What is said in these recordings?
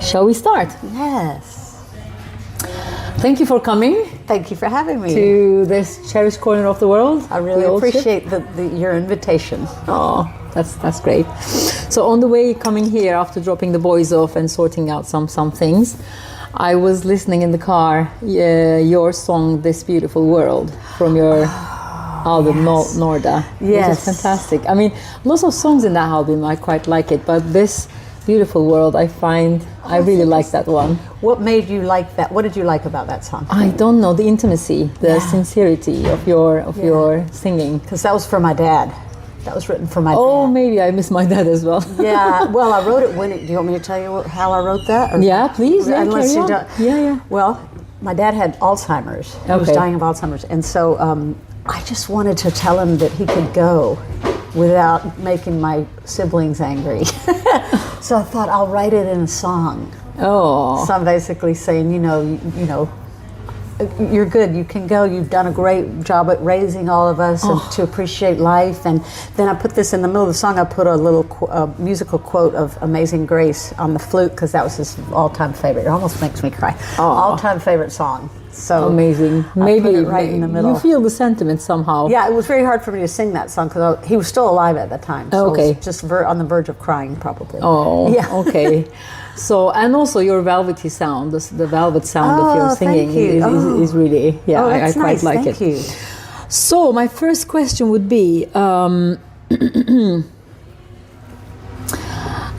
Shall we start? Yes. Thank you for coming. Thank you for having me. To this cherished corner of the world. I really appreciate your invitation. Oh, that's great. So on the way coming here, after dropping the boys off and sorting out some things, I was listening in the car, your song, This Beautiful World, from your album, yes. Norda. Yes. Which is fantastic. I mean, lots of songs in that album, I quite like it, but This Beautiful World, I really like that one. What made you like that? What did you like about that song? I don't know, the intimacy, the sincerity of your singing. Because that was for my dad. That was written for my dad. Oh, maybe I miss my dad as well. Yeah, well, I wrote it do you want me to tell you how I wrote that? Or? Yeah, please. Yeah, Unless you don't. Yeah. Well, my dad had Alzheimer's. He was dying of Alzheimer's. And so I just wanted to tell him that he could go without making my siblings angry. So I thought I'll write it in a song. Oh. So I'm basically saying, you know, you're good, you can go, you've done a great job at raising all of us and to appreciate life. And then I put this in the middle of the song, I put a little musical quote of Amazing Grace on the flute, because that was his all-time favorite. It almost makes me cry. All-time favorite song. So amazing. Maybe right in the middle. You feel the sentiment somehow. Yeah, it was very hard for me to sing that song because he was still alive at the time. So I was just on the verge of crying, probably. Oh, yeah. Okay. So, and also your velvety sound, the velvet sound of your singing is really, I quite like it. Thank you. So, my first question would be,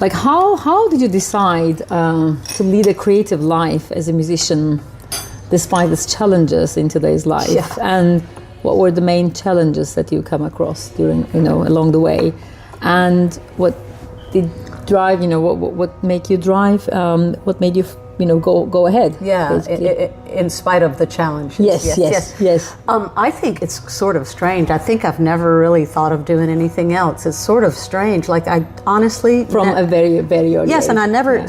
like, how did you decide to lead a creative life as a musician, despite its challenges in today's life? Yeah. And what were the main challenges that you come across along the way? And what did drive, what made you drive? What made you, go ahead? Yeah, in spite of the challenge. Yes. I think it's sort of strange. I think I've never really thought of doing anything else. It's sort of strange. Like I honestly from a very, very early age. And I never.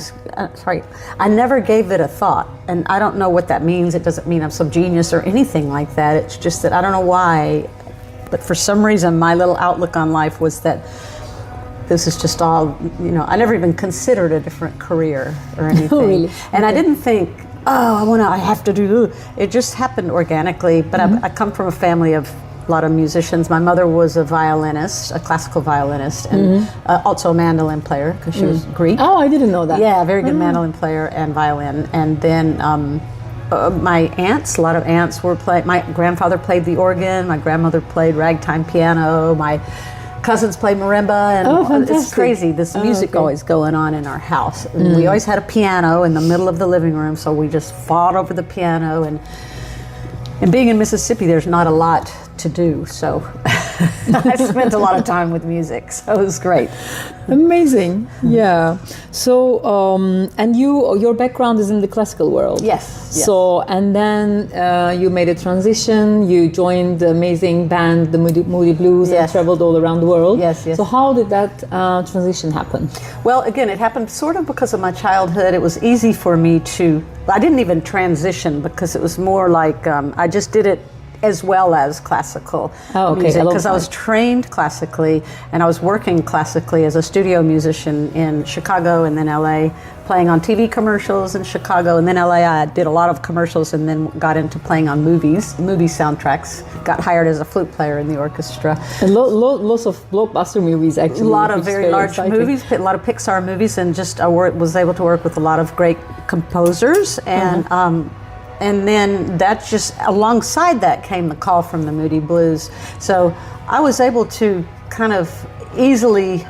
I never gave it a thought, and I don't know what that means. It doesn't mean I'm some genius or anything like that. It's just that I don't know why, but for some reason my little outlook on life was that this is just all, I never even considered a different career or anything. Oh, really? And I didn't think, I have to do, it just happened organically. But I come from a family of a lot of musicians. My mother was a violinist, a classical violinist, and also a mandolin player, because she was Greek. Oh, I didn't know that. Yeah, very good mandolin player and violin. And then my aunts, a lot of aunts were playing. My grandfather played the organ, my grandmother played ragtime piano, my cousins played marimba, and it's crazy. This music always going on in our house. And we always had a piano in the middle of the living room, so we just fought over the piano. And being in Mississippi, there's not a lot to do, so I spent a lot of time with music, so it was great. Amazing. Yeah. So, and your background is in the classical world. Yes. So, and then you made a transition. You joined the amazing band, the Moody Blues, and traveled all around the world. Yes. So, how did that transition happen? Well, again, it happened sort of because of my childhood. It was easy for me to. I didn't even transition because it was more like I just did it as well as classical music, because I was trained classically and I was working classically as a studio musician in Chicago and then LA, playing on TV commercials in Chicago, and then LA I did a lot of commercials and then got into playing on movie soundtracks, got hired as a flute player in the orchestra. And lots of blockbuster movies, actually. A lot of very large movies, a lot of Pixar movies, and just I was able to work with a lot of great composers, and then that just, alongside that came the call from the Moody Blues. So I was able to kind of easily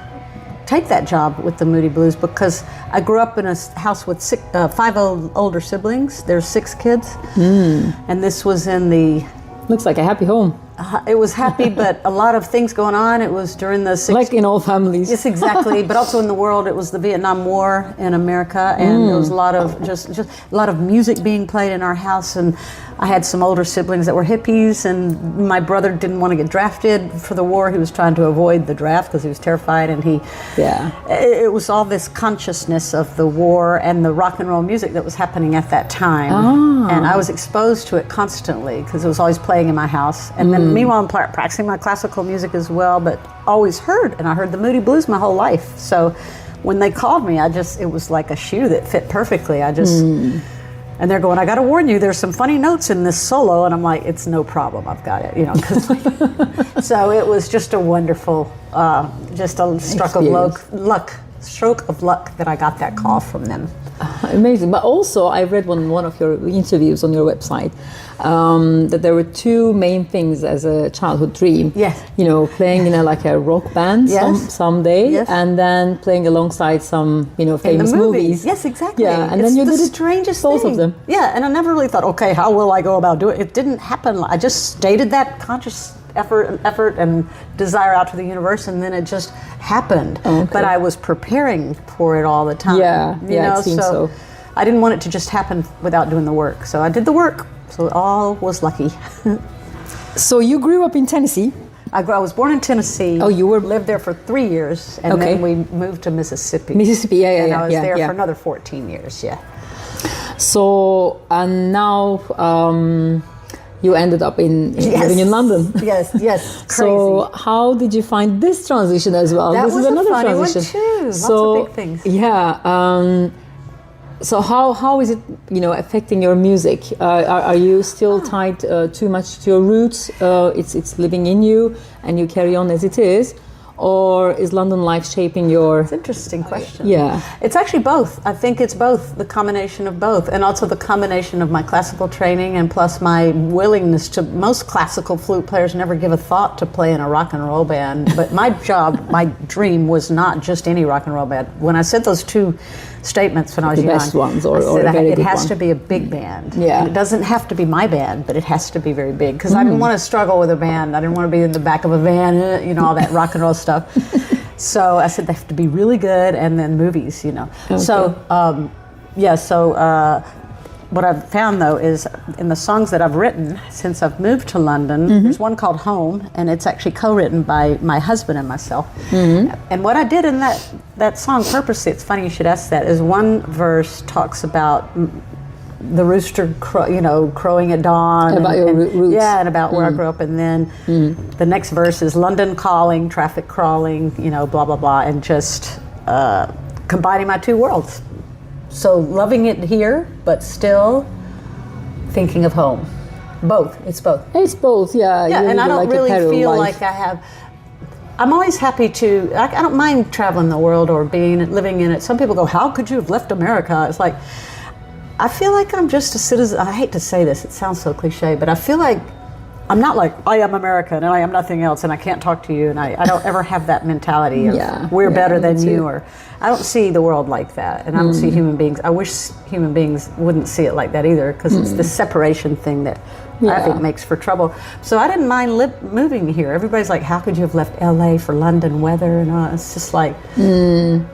take that job with the Moody Blues because I grew up in a house with 5 older siblings. There's 6 kids. And this was in the... Looks like a happy home. It was happy, but a lot of things going on. It was during the 60s. Like in all families. Yes, exactly. But also in the world, it was the Vietnam War in America, and there was a lot of just a lot of music being played in our house. And I had some older siblings that were hippies, and my brother didn't want to get drafted for the war. He was trying to avoid the draft because he was terrified, and it was all this consciousness of the war and the rock and roll music that was happening at that time. And I was exposed to it constantly because it was always playing in my house. And then meanwhile, I'm practicing my classical music as well, but always heard, and I heard the Moody Blues my whole life. So when they called me, it was like a shoe that fit perfectly. And they're going, I got to warn you, there's some funny notes in this solo. And I'm like, it's no problem, I've got it. So it was just a wonderful, just a stroke of luck that I got that call from them. Amazing. But also, I read one of your interviews on your website that there were two main things as a childhood dream. Yes. Playing in a rock band someday, yes. and then playing alongside some famous movies. Yes, exactly. Yeah, and then you did the strangest both thing. of them. Yeah, and I never really thought, okay, how will I go about doing it? It didn't happen. I just stated that conscious effort and desire out to the universe, and then it just happened. Okay. But I was preparing for it all the time. Yeah, it seems so. I didn't want it to just happen without doing the work. So I did the work. So it all was lucky. So you grew up in Tennessee? I was born in Tennessee. Oh, you lived there for 3 years, and then we moved to Mississippi. Mississippi, and I was there for another 14 years. Yeah. So and now. You ended up living in London. Yes, crazy. So how did you find this transition as well? This was is another funny transition. one too. Lots of big things. Yeah. So how is it, affecting your music? Are you still tied too much to your roots? It's living in you, and you carry on as it is. Or is London life shaping your... It's an interesting question. Yeah. It's actually both. I think it's both, the combination of both. And also the combination of my classical training and plus my willingness to... Most classical flute players never give a thought to play in a rock and roll band. But my my dream was not just any rock and roll band. When I said those two statements when I was young... The best ones or I said, a very good it has one. to be a big band. Yeah. And it doesn't have to be my band, but it has to be very big. Because I didn't want to struggle with a band. I didn't want to be in the back of a van, all that rock and roll stuff. So I said they have to be really good, and then movies, Okay. So, what I've found though is in the songs that I've written since I've moved to London, there's one called Home, and it's actually co-written by my husband and myself. And what I did in that song purposely, it's funny you should ask that, is one verse talks about the rooster, crowing at dawn. About your roots. Yeah, and about where I grew up. And then the next verse is London calling, traffic crawling, blah, blah, blah. And just combining my two worlds. So loving it here, but still thinking of home. Both. It's both. It's both, yeah. Yeah, and I don't really feel life. like I have... I'm always happy to... I don't mind traveling the world or living in it. Some people go, how could you have left America? It's like... I feel like I'm just a citizen. I hate to say this, it sounds so cliche, but I feel like I'm not like, I am American and I am nothing else and I can't talk to you, and I don't ever have that mentality of we're better than you, or I don't see the world like that, and I don't see human beings. I wish human beings wouldn't see it like that either, because it's the separation thing that I think makes for trouble. So I didn't mind moving here. Everybody's like, how could you have left LA for London weather and all? It's just like, and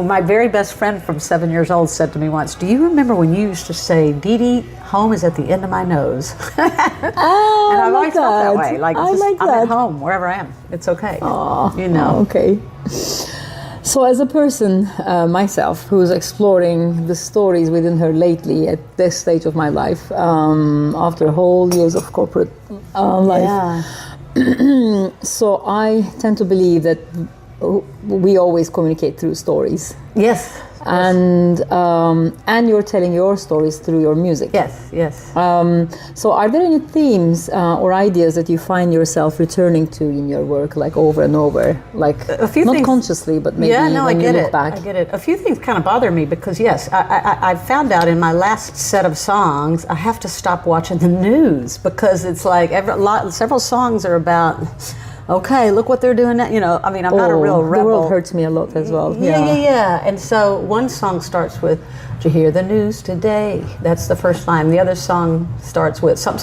my very best friend from 7 years old said to me once, do you remember when you used to say, Dee Dee, home is at the end of my nose? And I've always felt that way. Like, I'm at home, wherever I am. It's okay. Okay. So as a person, myself, who's exploring the stories within her lately at this stage of my life, after whole years of corporate life, so I tend to believe that we always communicate through stories. Yes. And you're telling your stories through your music. Yes. So are there any themes or ideas that you find yourself returning to in your work, like over and over, like a few not things, consciously, but maybe when you look back? I get it. A few things kind of bother me because I found out in my last set of songs I have to stop watching the news, because it's like several songs are about, okay, look what they're doing now. I'm not a real rebel. The world hurts me a lot as well. Yeah. And so one song starts with, did you hear the news today? That's the first line. The other song starts with some.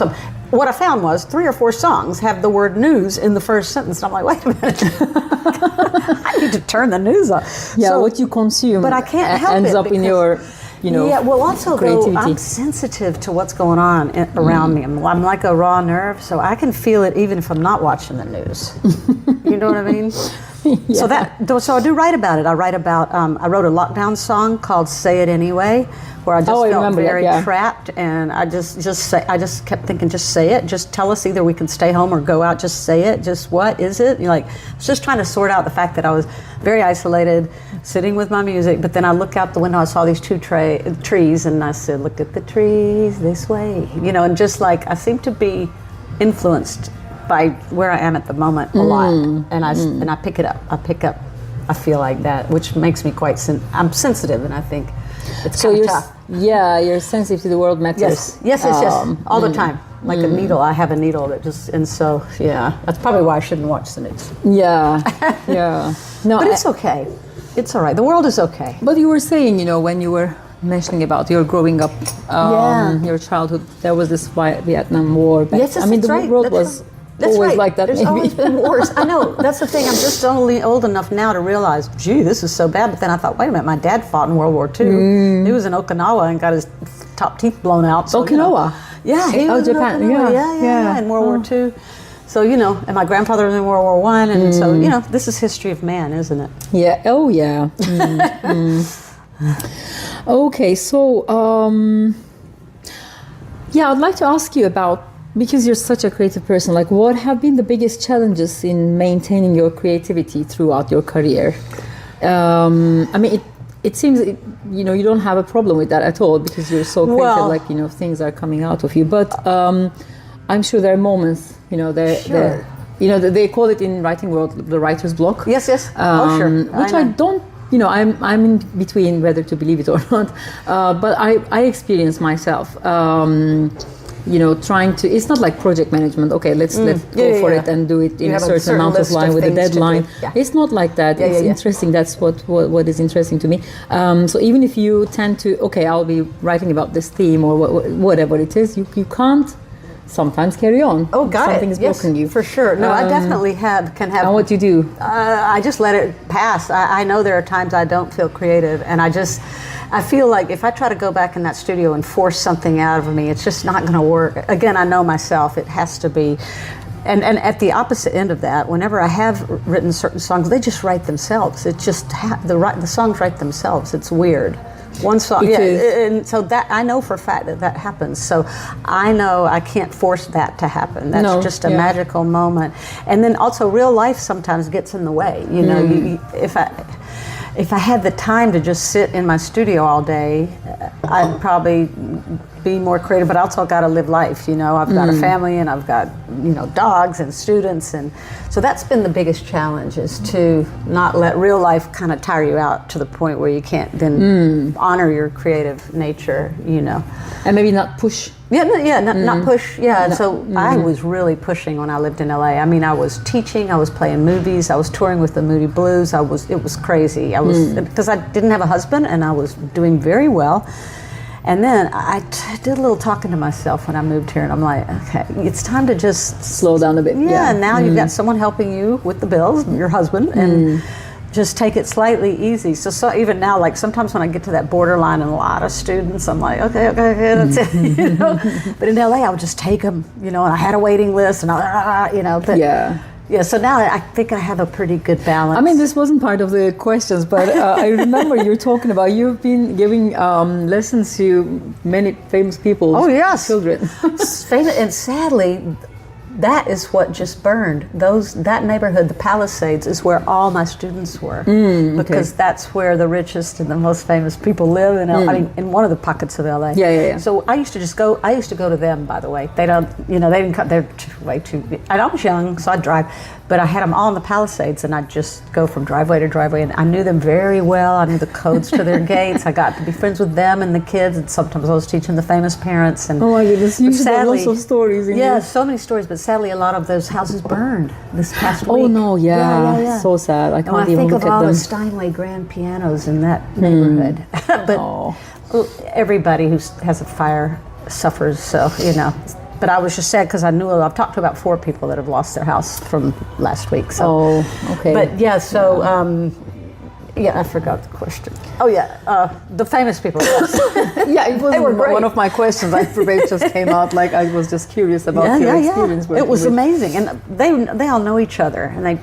What I found was 3 or 4 songs have the word news in the first sentence. And I'm like, wait a minute. I need to turn the news off. Yeah, so, what you consume but I can't help ends it up in your... also creativity. Though, I'm sensitive to what's going on around me. I'm like a raw nerve, so I can feel it even if I'm not watching the news. You know what I mean? So I do write about it. I write about, I wrote a lockdown song called Say It Anyway, where I just felt very trapped, and I just kept thinking, just say it, just tell us either we can stay home or go out, just say it, just what is it? I was just trying to sort out the fact that I was very isolated, sitting with my music, but then I look out the window, I saw these two trees, and I said, look at the trees, they sway, and just like, I seem to be influenced by where I am at the moment a lot, and I pick it up. I feel like that, which makes me I'm sensitive, and I think it's kind of tough. Yeah, you're sensitive to the world matters. Yes, all the time. Like a needle. I have a needle that and so, yeah, that's probably why I shouldn't watch the news. Yeah, yeah. No, but it's okay. It's all right. The world is okay. But you were saying, when you were mentioning about your growing up, your childhood, there was this Vietnam War. Yes, I mean, the world was always like that. There's always been wars. I know. That's the thing. I'm just only old enough now to realize, gee, this is so bad. But then I thought, wait a minute, my dad fought in World War II. He was in Okinawa and got his top teeth blown out. So, Okinawa? Yeah. He was Japan. In yeah, in World War II. So, and my grandfather was in World War I. And so, this is history of man, isn't it? Yeah. Oh, yeah. Okay. So, I'd like to ask you about, because you're such a creative person, like what have been the biggest challenges in maintaining your creativity throughout your career? I mean, it seems, you don't have a problem with that at all because you're so creative, things are coming out of you. But I'm sure there are moments, they call it in writing world the writer's block. Yes. Sure. Which I don't, I'm in between whether to believe it or not. But I experience myself. Trying to, it's not like project management. Okay, let's go for it and do it in a certain amount of line with a deadline. It's not like that. It's interesting. That's what is interesting to me. So even if you tend to, I'll be writing about this theme or whatever it is, you can't sometimes carry on. Oh, got Something it. is blocking you. For sure. No, I definitely can have. And what do you do? I just let it pass. I know there are times I don't feel creative, and I feel like if I try to go back in that studio and force something out of me, it's just not going to work. Again, I know myself. It has to be. And at the opposite end of that, whenever I have written certain songs, they just write themselves. It just the songs write themselves. It's weird. One song, and so that I know for a fact that happens. So I know I can't force that to happen. That's just a magical moment. And then also, real life sometimes gets in the way. If I had the time to just sit in my studio all day, I'd probably be more creative, but I also got to live life. I've got a family and I've got, dogs and students. And so that's been the biggest challenge, is to not let real life kind of tire you out to the point where you can't then honor your creative nature, And maybe not push. Not push. So I was really pushing when I lived in LA. I mean, I was teaching, I was playing movies, I was touring with the Moody Blues. It was crazy. Because I didn't have a husband and I was doing very well. And then I did a little talking to myself when I moved here, and I'm like, okay, it's time to just slow down a bit. And now you've got someone helping you with the bills, your husband, and just take it slightly easy. So even now, like sometimes when I get to that borderline and a lot of students, I'm like, okay, that's it. But in LA, I would just take them, and I had a waiting list, and so now I think I have a pretty good balance. I mean, this wasn't part of the questions, but I remember you talking about you've been giving lessons to many famous people. Oh, yes. Children. And sadly, that is what just burned. That neighborhood, the Palisades, is where all my students were, because that's where the richest and the most famous people live in LA. I mean, in one of the pockets of LA. Yeah. So I used to go to them. By the way, they didn't come. They're way too. I was young, so I'd drive. But I had them all in the Palisades, and I'd just go from driveway to driveway, and I knew them very well. I knew the codes to their gates. I got to be friends with them and the kids, and sometimes I was teaching the famous parents. And oh my goodness, you have lots of stories. So many stories, but sadly, a lot of those houses burned this past week. Oh no, yeah. So sad. I can't even look at them. I think of all the Steinway grand pianos in that neighborhood. But everybody who has a fire suffers, so But I was just sad because I've talked to about 4 people that have lost their house from last week. So. Oh, okay. But Yeah, I forgot the question. Oh yeah, the famous people. Yes. Yeah, it was one of my questions. I probably just came out like I was just curious about your experience. It was amazing, and they all know each other, and they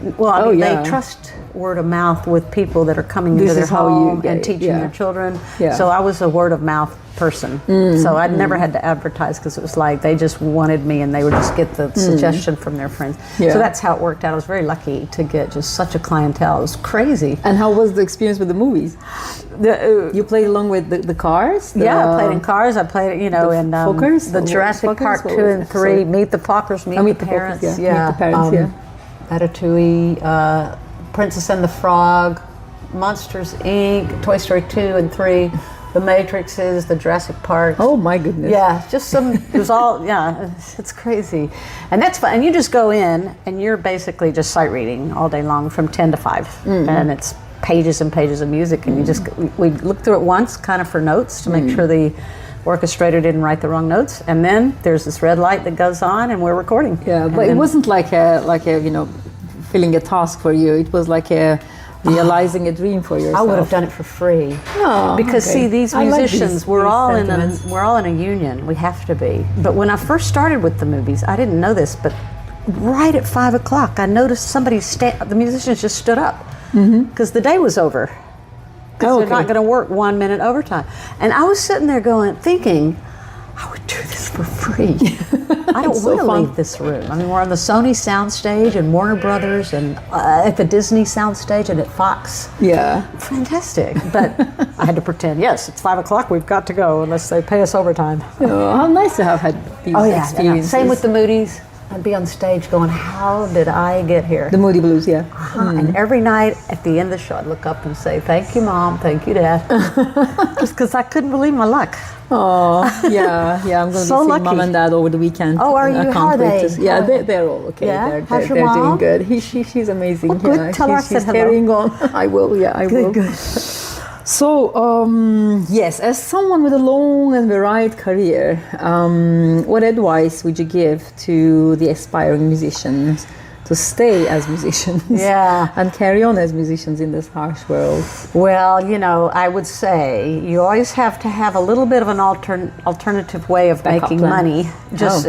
trust word of mouth with people that are coming into their home and teaching their children. Yeah. So I was a word of mouth person. So I'd never had to advertise because it was like they just wanted me and they would just get the suggestion from their friends. Yeah. So that's how it worked out. I was very lucky to get just such a clientele. It was crazy. And how was the experience with the movies? You played along with the cars? I played in cars. I played, in the Jurassic Park 2 and 3, Meet the Fockers, Meet the Parents. Meet the Parents, Ratatouille, Princess and the Frog, Monsters, Inc., Toy Story 2 and 3, the Matrixes, the Jurassic Park. Oh my goodness. Yeah, just some, it was all, it's crazy. And that's fun. And you just go in and you're basically just sight reading all day long from 10 to 5. And it's pages and pages of music. And we looked through it once kind of for notes to make sure the orchestrator didn't write the wrong notes. And then there's this red light that goes on and we're recording. Yeah, but it wasn't like a filling a task for you. It was like realizing a dream for yourself. I would have done it for free. Because see, these musicians, we're all in a union. We have to be. But when I first started with the movies, I didn't know this, but right at 5 o'clock, I noticed the musicians just stood up because the day was over. Because they're not going to work 1 minute overtime. And I was sitting there thinking, I would do this for free. I don't want to leave this room. I mean, we're on the Sony soundstage and Warner Brothers and at the Disney soundstage and at Fox. Yeah. Fantastic. But I had to pretend, yes, it's 5 o'clock, we've got to go unless they pay us overtime. Oh, how nice to have had these experiences. Same with the Moody's. I'd be on stage going, how did I get here? The Moody Blues, yeah. And every night at the end of the show, I'd look up and say, thank you, Mom, thank you, Dad. Just because I couldn't believe my luck. Oh, yeah, I'm going to be seeing Mom and Dad over the weekend. Oh, are you? How are they? They're all okay. Yeah? They're doing good. She's amazing. Well, good. Tell her I said hello. She's carrying on. I will, I will. Good. So, yes, as someone with a long and varied career, what advice would you give to the aspiring musicians to stay as musicians and carry on as musicians in this harsh world? Well, I would say you always have to have a little bit of an alternative way of making money. Just,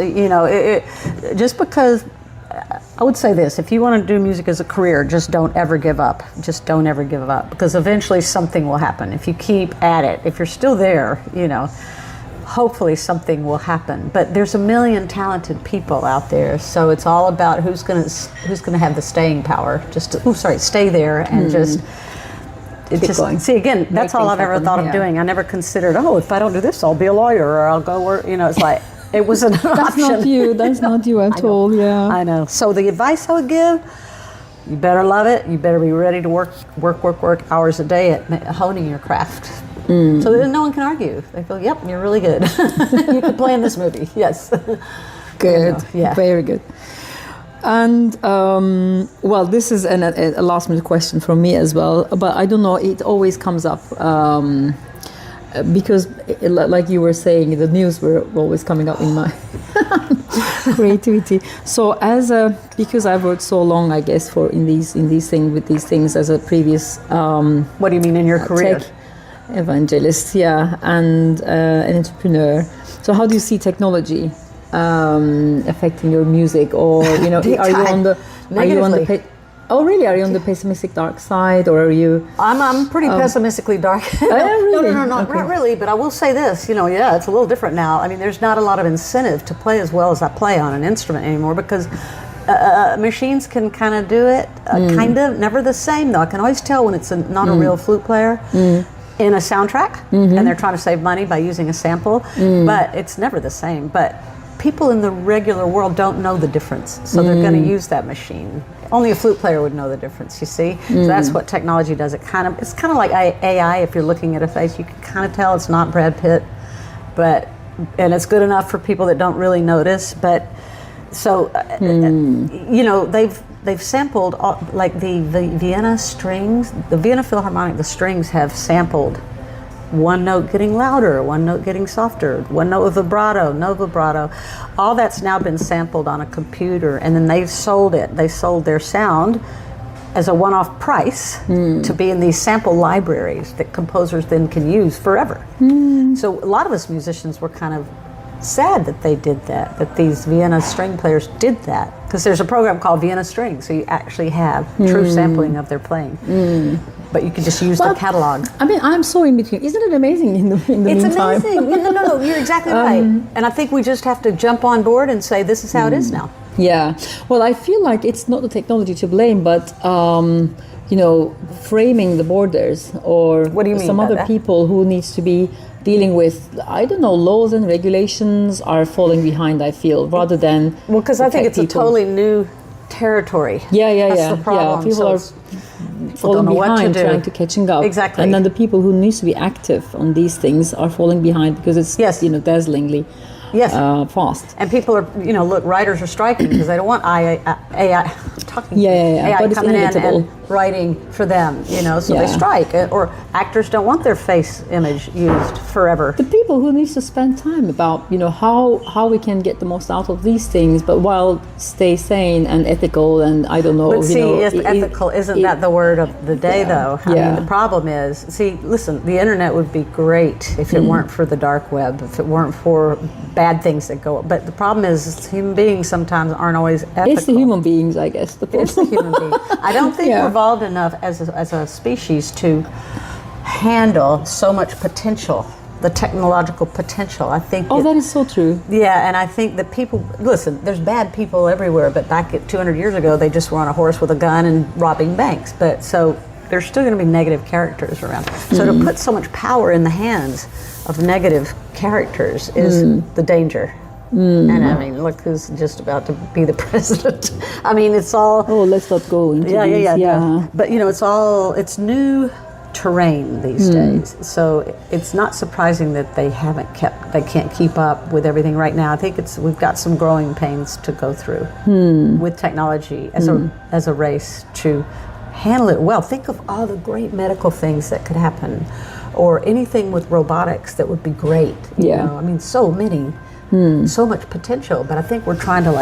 just because... I would say this, if you want to do music as a career, just don't ever give up. Just don't ever give up, because eventually something will happen. If you keep at it, if you're still there, hopefully something will happen. But there's a million talented people out there, so it's all about who's going to have the staying power. Stay there and keep going. See, again, that's all I've ever thought of doing. I never considered, if I don't do this, I'll be a lawyer or I'll go work, it's like... It was an option. That's not you at all, yeah. I know. So the advice I would give, you better love it. You better be ready to work hours a day at honing your craft. So that no one can argue. They go, yep, you're really good. You could play in this movie, yes. Good, very good. And, this is a last minute question from me as well, but I don't know, it always comes up. Because, like you were saying, the news were always coming up in my creativity. So, because I've worked so long, I guess, with these things as a previous. What do you mean in your career? Tech evangelist, and an entrepreneur. So, how do you see technology affecting your music, or are you on the Oh, really? Are you on the pessimistic dark side, or are you? I'm pretty pessimistically dark. Really? No, not really. But I will say this, it's a little different now. I mean, there's not a lot of incentive to play as well as I play on an instrument anymore, because machines can kind of do it, never the same though. I can always tell when it's not a real flute player in a soundtrack, and they're trying to save money by using a sample, but it's never the same. But people in the regular world don't know the difference, so they're going to use that machine. Only a flute player would know the difference, you see? So that's what technology does. It's kind of like AI. If you're looking at a face, you can kind of tell it's not Brad Pitt, and it's good enough for people that don't really notice. But so, they've sampled like the Vienna strings, the Vienna Philharmonic. The strings have sampled one note getting louder, one note getting softer, one note of vibrato, no vibrato. All that's now been sampled on a computer, and then they've sold it. They sold their sound as a one-off price to be in these sample libraries that composers then can use forever. So a lot of us musicians were kind of sad that they did that these Vienna string players did that, because there's a program called Vienna String, so you actually have true sampling of their playing. But you could just use the catalog. I mean, I'm so in between. Isn't it amazing in the It's meantime? amazing. No, you're exactly right. And I think we just have to jump on board and say this is how it is now. Yeah. Well, I feel like it's not the technology to blame, but framing the borders, or What do you mean some by other that? people who needs to be dealing with, I don't know, laws and regulations are falling behind, I feel, rather than Well, because I think it's a totally new territory. That's the problem. People are falling don't know what to behind, do. trying to catching up. Exactly. And then the people who needs to be active on these things are falling behind because it's dazzlingly fast. And people are, look, writers are striking because they don't want AI But it's coming in inevitable. and writing for them, so they strike. Or actors don't want their face image used forever. The people who needs to spend time about, how we can get the most out of these things, but while stay sane and ethical, and I don't know. But see, ethical, isn't that the word of the day, though? I mean, the problem is, listen, the internet would be great if it weren't for the dark web, if it weren't for bad things that go. But the problem is, human beings sometimes aren't always ethical. It's the human beings, I guess. It's the human being. I don't think we're evolved enough as a species to handle so much potential, the technological potential. I think. Oh, that is so true. Yeah, and I think that people, listen, there's bad people everywhere, but back at 200 years ago, they just were on a horse with a gun and robbing banks. But so there's still going to be negative characters around. So to put so much power in the hands of negative characters is the danger. And I mean, look who's just about to be the president. I mean, it's all. Oh, let's not go into these. Yeah. But it's new terrain these days. So it's not surprising that they can't keep up with everything right now. I think we've got some growing pains to go through with technology as a race to handle it well. Think of all the great medical things that could happen, or anything with robotics that would be great. You know? I mean, so many. So much potential, but I think we're trying to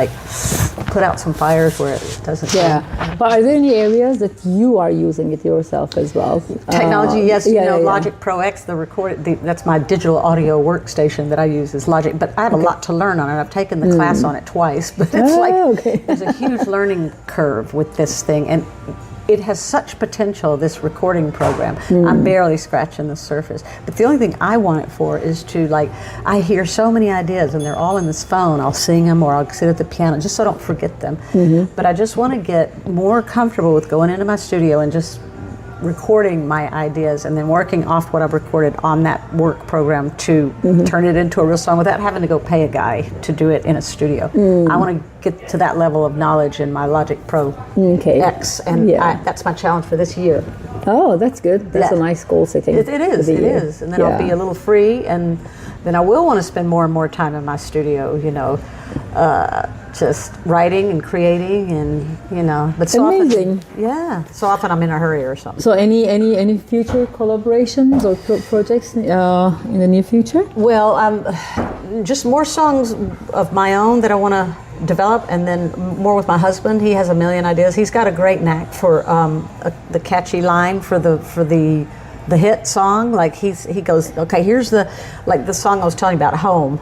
put out some fires where it doesn't. But are there any areas that you are using it yourself as well? Technology, yes. Logic Pro X, that's my digital audio workstation that I use is Logic. But I have a lot to learn on it. I've taken the class on it twice, but it's there's a huge learning curve with this thing, and it has such potential, this recording program. I'm barely scratching the surface. But the only thing I want it for is to, I hear so many ideas and they're all in this phone. I'll sing them or I'll sit at the piano just so I don't forget them. But I just want to get more comfortable with going into my studio and just recording my ideas and then working off what I've recorded on that work program to turn it into a real song without having to go pay a guy to do it in a studio. I want to get to that level of knowledge in my Logic Pro X, and that's my challenge for this year. Oh, that's good. That's a nice goal setting. It is. And then I'll be a little free, and then I will want to spend more and more time in my studio, just writing and creating, and but so amazing. So often I'm in a hurry or something. So any future collaborations or projects in the near future? Well, just more songs of my own that I want to develop, and then more with my husband. He has a million ideas. He's got a great knack for the catchy line for the hit song. He goes, okay, here's the song I was telling you about, Home.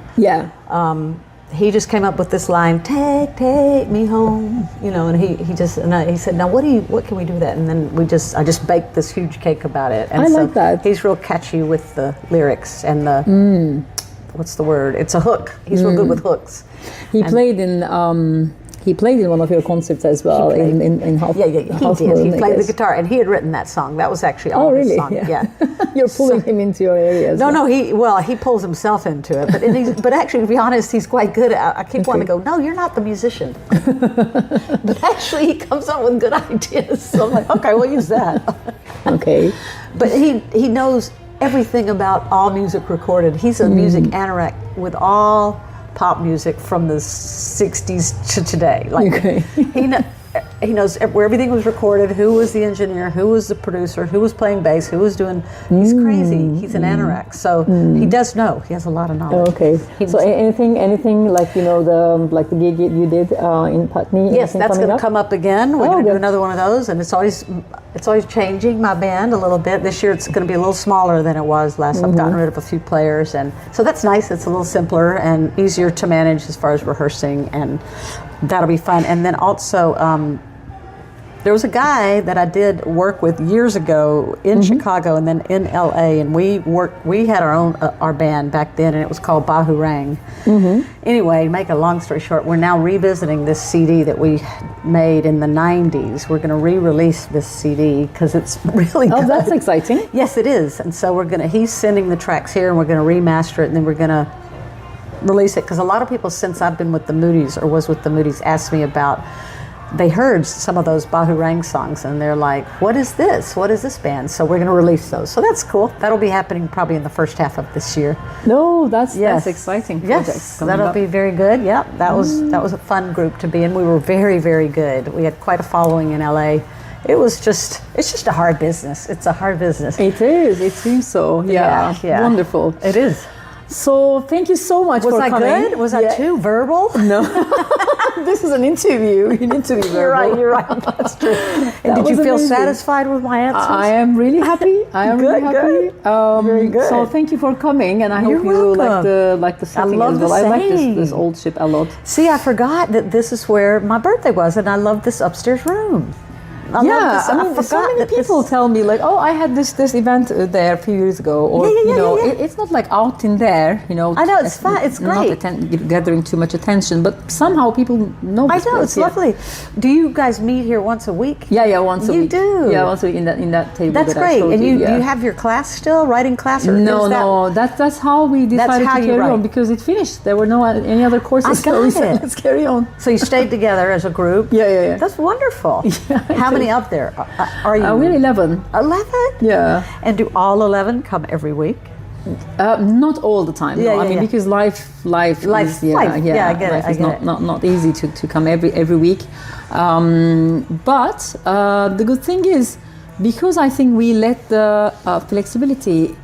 He just came up with this line, take me home, and he said, now what can we do with that? And then I just baked this huge cake about it. And I like that. He's real catchy with the lyrics and the, what's the word? It's a hook. He's real good with hooks. He played in one of your concerts as well in Half Moon. He played the guitar, and he had written that song. That was actually all his song. You're pulling him into your areas. No, he pulls himself into it. But actually, to be honest, he's quite good. I keep wanting to go, no, you're not the musician. But actually, he comes up with good ideas. So I'm like, okay, we'll use that. Okay. But he knows everything about all music recorded. He's a music anorak with all pop music from the 60s to today. he knows where everything was recorded, who was the engineer, who was the producer, who was playing bass, who was doing. He's crazy. He's an anorak, so he does know. He has a lot of knowledge. Okay. So anything like the gig you did in Putney? Yes, that's going to come up again. We're going to do good. another one of those, and it's always changing my band a little bit. This year it's going to be a little smaller than it was last. I've gotten rid of a few players, and so that's nice. It's a little simpler and easier to manage as far as rehearsing, and that'll be fun. And then also, there was a guy that I did work with years ago in Chicago and then in LA, and we had our band back then, and it was called Bahurang. Anyway, to make a long story short, we're now revisiting this CD that we made in the 90s. We're going to re-release this CD because it's really good. Oh, that's exciting. Yes, it is. And so he's sending the tracks here, and we're going to remaster it, and then we're going to release it, because a lot of people since I've been with the Moody's or was with the Moody's asked me about, they heard some of those Bahurang songs and they're like, what is this? What is this band? So we're going to release those. So that's cool. That'll be happening probably in the first half of this year. No, that's exciting. Yes, that'll be very good. Yeah, that was a fun group to be in. We were very, very good. We had quite a following in LA. It's just a hard business. It's a hard business. It is. It seems so. Yeah. Wonderful. It is. So thank you so much for coming. Was I good? Was I too verbal? No. This is an interview. You need to be verbal. You're right. That's true. And did you feel satisfied with my answers? I am really happy. Good. Very good. So thank you for coming, and I hope You're you like the setting as well. I like this old ship a lot. See, I forgot that this is where my birthday was, and I love this upstairs room. I so many people tell me like, oh, I had this event there a few years ago, or it's not like out in there, I know, it's fun, it's great. Not gathering too much attention, but somehow people know. I know, it's lovely. Do you guys meet here once a week? Yeah, once a week. You do? Yeah, once a week in that table. That's great. And you have your class still, writing class? Or no, that's how we decided to carry on, because it finished. There were no any other courses. I got it. Let's carry on. So you stayed together as a group? Yeah. That's wonderful. How many up there are you? We're 11. 11? Yeah. And do all 11 come every week? Not all the time. No. I mean, because life is I get it. It's not easy to come every week. But the good thing is, because I think we let the flexibility.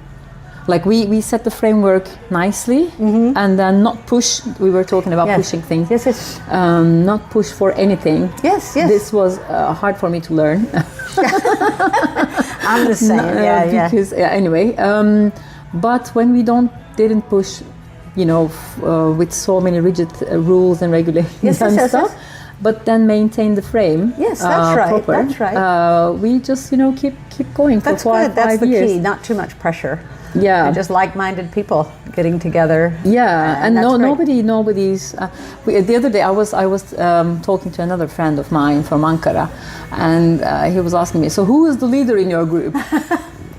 Like we set the framework nicely, and then not push. We were talking about pushing things. Yes. Not push for anything. Yes. This was hard for me to learn. I'm the same. Because anyway, but when we didn't push, with so many rigid rules and regulations and stuff. Yes. But then maintain the frame. Yes, that's right. Proper. That's right. We just keep going for 5 years. That's good. That's the key. Not too much pressure. Yeah, and just like-minded people getting together. Yeah, and nobody's. The other day, I was talking to another friend of mine from Ankara, and he was asking me, so who is the leader in your group?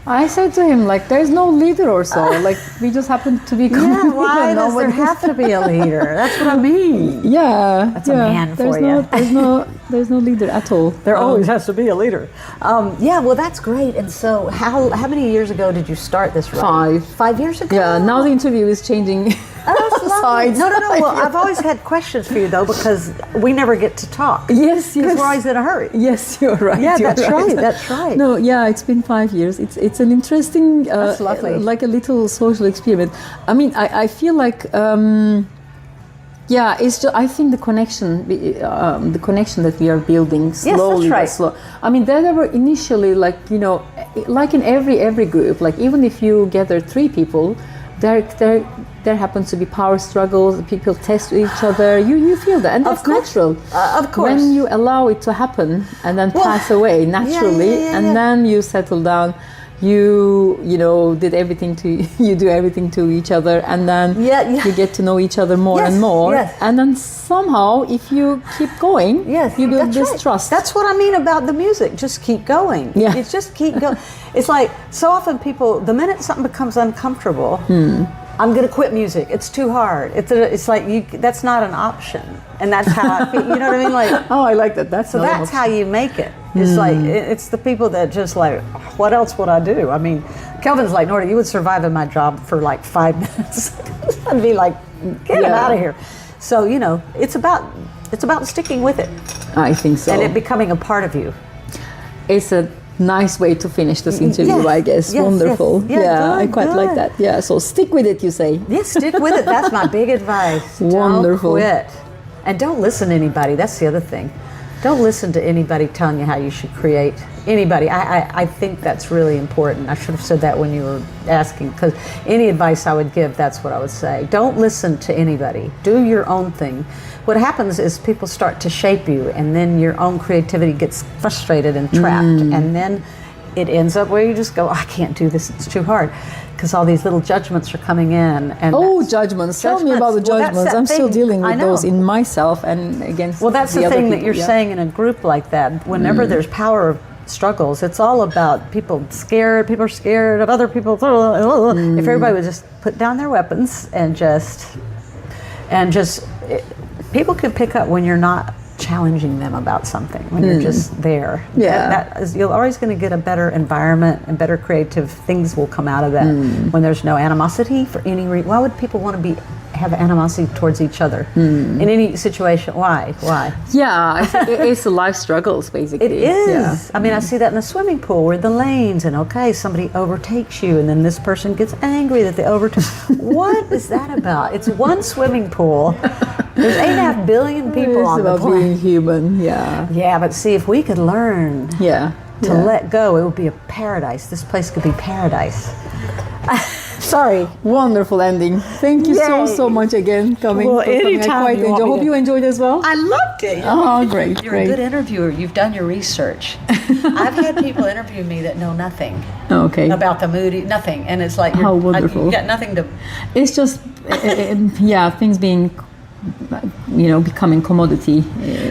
I said to him, like, there's no leader or so. Like, we just happen to be. Why does there have to be a leader? That's what I mean. Yeah, that's a man for you. There's no leader at all. There always has to be a leader. Well, that's great. And so, how many years ago did you start this writing? 5 years ago. Yeah. Now the interview is changing. Sides. No. Well, I've always had questions for you though, because we never get to talk. Yes. Because we're always in a hurry. Yes, you're right. Yeah, that's right. No, it's been 5 years. It's an interesting, that's lovely. Like a little social experiment. I mean, I feel like. It's just. I think the connection that we are building slowly. Yes, that's right. I mean, there were initially like in every group. Like even if you gather 3 people, there happens to be power struggles. People test each other. You feel that, and that's natural. Of course. When you allow it to happen and then pass away naturally, and then you settle down. You do everything to each other, and then you get to know each other more and more, and then somehow if you keep going, you build this trust. That's what I mean about the music. Just keep going. It's just keep going. It's like so often people, the minute something becomes uncomfortable, I'm going to quit music. It's too hard. It's like that's not an option, and that's how I feel. You know what I mean? Like, oh, I like that. That's how you make it. It's like it's the people that just like, what else would I do? I mean, Kelvin's like, Norda, you would survive in my job for like 5 minutes. I'd be like, get him out of here. So it's about It's about sticking with it I think so. and it becoming a part of you. It's a nice way to finish this interview, Yes, I guess. yes, Wonderful. yes. Yeah, I good, quite like good. that. Yeah, so stick with it, you say. Yes, stick with it. That's my big advice. Wonderful. Don't quit. And don't listen to anybody. That's the other thing. Don't listen to anybody telling you how you should create. Anybody. I think that's really important. I should have said that when you were asking, because any advice I would give, that's what I would say. Don't listen to anybody. Do your own thing. What happens is people start to shape you, and then your own creativity gets frustrated and trapped, and then it ends up where you just go, I can't do this, it's too hard, because all these little judgments are coming in. And Judgments. Tell me about the Well, that's judgments. that I'm still thing. dealing I with know. those in myself and against Well, that's the other thing that people. you're Yeah. saying in a group like that. Whenever there's power struggles, it's all about people are scared of other people. If everybody would just put down their weapons and people can pick up when you're not challenging them about something, when you're just there. Yeah. That is, you're always going to get a better environment and better creative things will come out of that when there's no animosity for any reason. Why would people want to have animosity towards each other in any situation? Why? Yeah, I think it's the life struggles, basically. It is. Yeah. I mean, I see that in the swimming pool where the lanes and somebody overtakes you and then this person gets angry that they overtook. What is that about? It's one swimming pool. There's 8.5 billion people It's on the about planet. being human, yeah. Yeah, but see, if we could learn Yeah. to let go, it would be a paradise. This place could be paradise. Sorry. Wonderful ending. Thank you Yay. so much again coming. Well, for coming. anytime I quite you want enjoy. me Hope to. you enjoyed as well. I loved it. Oh, great, You're great. a good interviewer. You've done your research. I've had people interview me that know nothing Okay. about the Moody, nothing. And it's like, How wonderful. you got nothing to... It's just, things being, becoming commodity.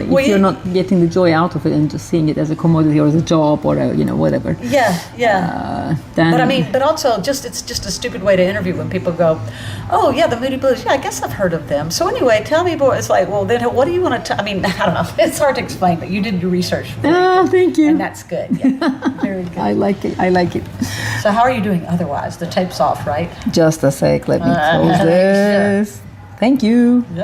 Well, If you're not getting the joy out of it and just seeing it as a commodity or as a job or whatever. Yeah. Then, But also, it's just a stupid way to interview when people go, oh, yeah, the Moody Blues. Yeah, I guess I've heard of them. So anyway, tell me more. It's like, well, then what do you want to I mean, I don't know. It's hard to explain, but you did your research. thank you. And that's good. Yeah. Very good. I like it. So how are you doing otherwise? The tape's off, right? Just a sec. Let me close Sure. this. Thank you. Yep.